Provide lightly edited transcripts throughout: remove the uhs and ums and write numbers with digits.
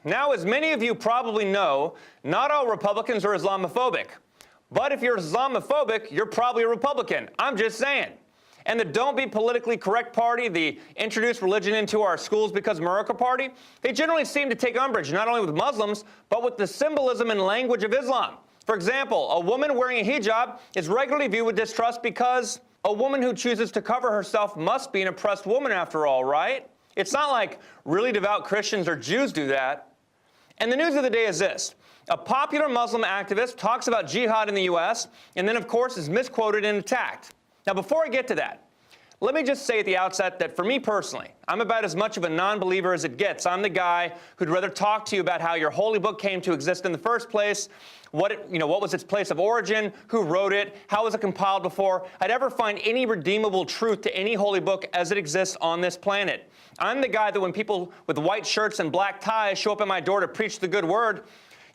Now, as many of you probably know, not all Republicans are Islamophobic. But if you're Islamophobic, you're probably a Republican. I'm just saying. And the Don't Be Politically Correct party, the Introduce Religion into Our Schools Because Murica party, they generally seem to take umbrage not only with Muslims, but with the symbolism and language of Islam. For example, a woman wearing a hijab is regularly viewed with distrust because a woman who chooses to cover herself must be an oppressed woman after all, right? It's not like really devout Christians or Jews do that. And the news of the day is this. A popular Muslim activist talks about jihad in the U.S. and then, of course, is misquoted and attacked. Now, before I get to that, let me just say at the outset that for me personally, I'm about as much of a non-believer as it gets. I'm the guy who'd rather talk to you about how your holy book came to exist in the first place, what was its place of origin, who wrote it, how was it compiled before I'd ever find any redeemable truth to any holy book as it exists on this planet. I'm the guy that when people with white shirts and black ties show up at my door to preach the good word,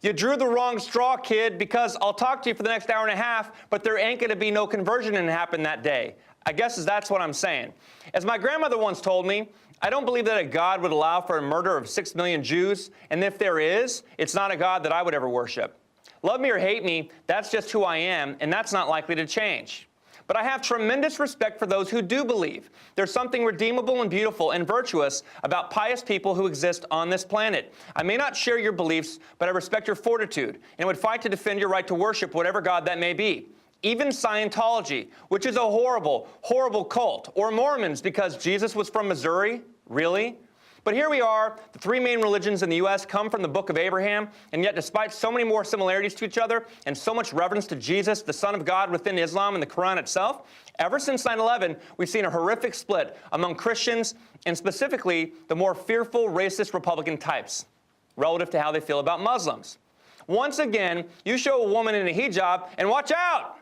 you drew the wrong straw, kid, because I'll talk to you for the next hour and a half, but there ain't going to be no conversion to happen that day. I guess that's what I'm saying. As my grandmother once told me, I don't believe that a God would allow for a murder of 6 million Jews, and if there is, it's not a God that I would ever worship. Love me or hate me, that's just who I am, and that's not likely to change. But I have tremendous respect for those who do believe. There's something redeemable and beautiful and virtuous about pious people who exist on this planet. I may not share your beliefs, but I respect your fortitude and would fight to defend your right to worship whatever God that may be. Even Scientology, which is a horrible, horrible cult, or Mormons because Jesus was from Missouri? Really? But here we are, the three main religions in the U.S. come from the Book of Abraham, and yet despite so many more similarities to each other and so much reverence to Jesus, the Son of God, within Islam and the Quran itself, ever since 9/11, we've seen a horrific split among Christians and specifically the more fearful, racist Republican types relative to how they feel about Muslims. Once again, you show a woman in a hijab, and watch out!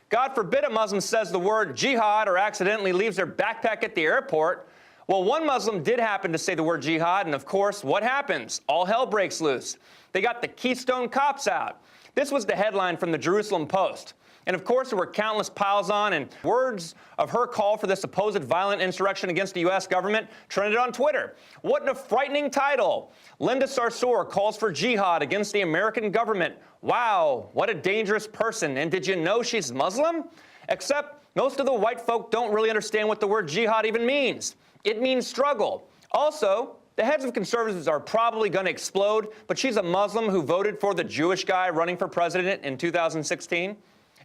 God forbid a Muslim says the word jihad or accidentally leaves their backpack at the airport. Well, one Muslim did happen to say the word jihad, and of course, what happens? All hell breaks loose. They got the Keystone Cops out. This was the headline from the Jerusalem Post. And of course, there were countless piles on, and words of her call for this supposed violent insurrection against the U.S. government trended on Twitter. What a frightening title. Linda Sarsour calls for jihad against the American government. Wow, what a dangerous person. And did you know she's Muslim? Except most of the white folk don't really understand what the word jihad even means. It means struggle. Also, the heads of conservatives are probably going to explode, but she's a Muslim who voted for the Jewish guy running for president in 2016.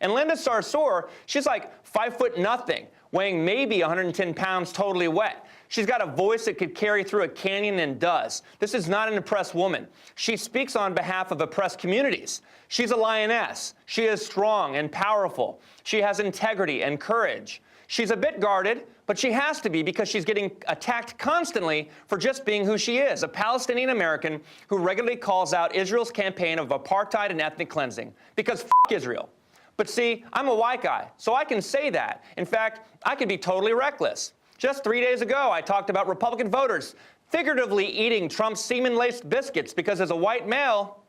And Linda Sarsour, she's like 5'0", weighing maybe 110 pounds, totally wet. She's got a voice that could carry through a canyon and does. This is not an oppressed woman. She speaks on behalf of oppressed communities. She's a lioness. She is strong and powerful. She has integrity and courage. She's a bit guarded, but she has to be because she's getting attacked constantly for just being who she is, a Palestinian American who regularly calls out Israel's campaign of apartheid and ethnic cleansing. Because f*** Israel. But see, I'm a white guy, so I can say that. In fact, I can be totally reckless. Just 3 days ago, I talked about Republican voters figuratively eating Trump's semen-laced biscuits because as a white male,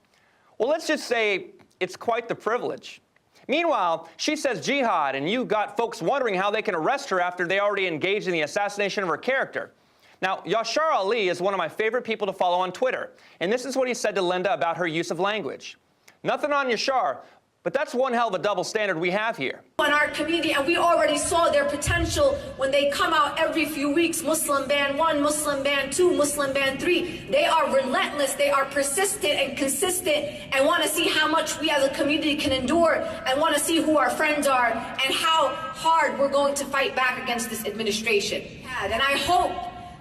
well, let's just say it's quite the privilege. Meanwhile, she says jihad, and you got folks wondering how they can arrest her after they already engaged in the assassination of her character. Now, Yashar Ali is one of my favorite people to follow on Twitter, and this is what he said to Linda about her use of language. Nothing on Yashar, but that's one hell of a double standard we have here. In our community, and we already saw their potential when they come out every few weeks, Muslim ban 1, Muslim ban 2, Muslim ban 3. They are relentless, they are persistent and consistent, and want to see how much we as a community can endure, and want to see who our friends are, and how hard we're going to fight back against this administration. And I hope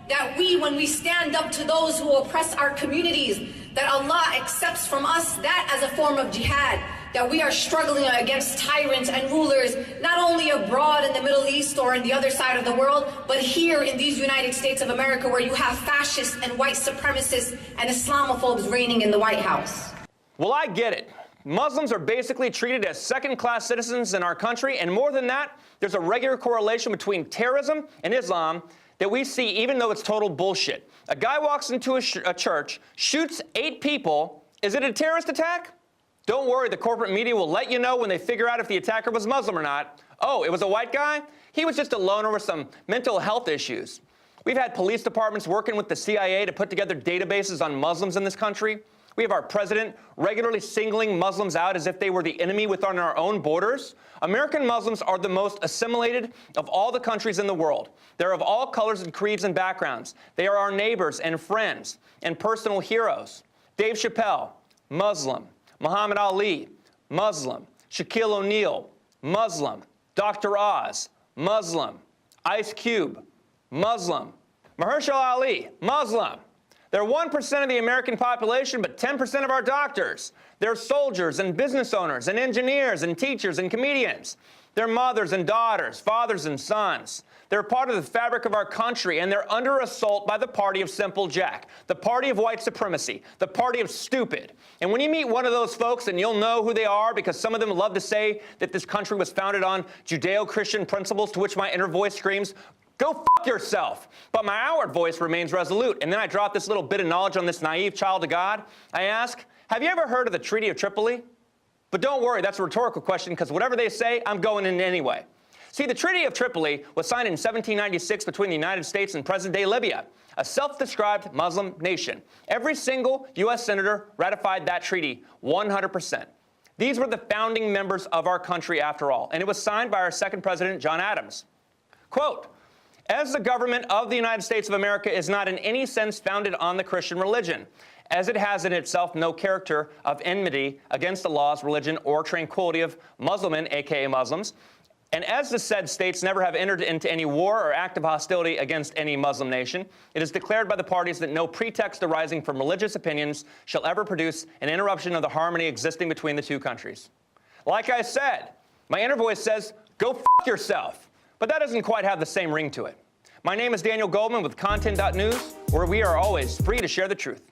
that when we stand up to those who oppress our communities, that Allah accepts from us that as a form of jihad, that we are struggling against tyrants and rulers, not only abroad in the Middle East or in the other side of the world, but here in these United States of America, where you have fascists and white supremacists and Islamophobes reigning in the White House. Well, I get it. Muslims are basically treated as second-class citizens in our country, and more than that, there's a regular correlation between terrorism and Islam that we see even though it's total bullshit. A guy walks into a church, shoots 8 people. Is it a terrorist attack? Don't worry, the corporate media will let you know when they figure out if the attacker was Muslim or not. Oh, it was a white guy? He was just a loner with some mental health issues. We've had police departments working with the CIA to put together databases on Muslims in this country. We have our president regularly singling Muslims out as if they were the enemy within our own borders. American Muslims are the most assimilated of all the countries in the world. They're of all colors and creeds and backgrounds. They are our neighbors and friends and personal heroes. Dave Chappelle, Muslim. Muhammad Ali, Muslim. Shaquille O'Neal, Muslim. Dr. Oz, Muslim. Ice Cube, Muslim. Mahershala Ali, Muslim. They're 1% of the American population, but 10% of our doctors. They're soldiers and business owners and engineers and teachers and comedians. They're mothers and daughters, fathers and sons. They're part of the fabric of our country, and they're under assault by the party of Simple Jack, the party of white supremacy, the party of stupid. And when you meet one of those folks, and you'll know who they are because some of them love to say that this country was founded on Judeo-Christian principles, to which my inner voice screams, go f*** yourself. But my outward voice remains resolute. And then I drop this little bit of knowledge on this naive child of God. I ask, have you ever heard of the Treaty of Tripoli? But don't worry, that's a rhetorical question, because whatever they say, I'm going in anyway. See, the Treaty of Tripoli was signed in 1796 between the United States and present-day Libya, a self-described Muslim nation. Every single U.S. senator ratified that treaty, 100%. These were the founding members of our country, after all, and it was signed by our second president, John Adams. Quote, as the government of the United States of America is not in any sense founded on the Christian religion, as it has in itself no character of enmity against the laws, religion, or tranquility of Muslimin, aka Muslims, and as the said states never have entered into any war or act of hostility against any Muslim nation, it is declared by the parties that no pretext arising from religious opinions shall ever produce an interruption of the harmony existing between the two countries. Like I said, my inner voice says, go f*** yourself. But that doesn't quite have the same ring to it. My name is Daniel Goldman with Content.News, where we are always free to share the truth.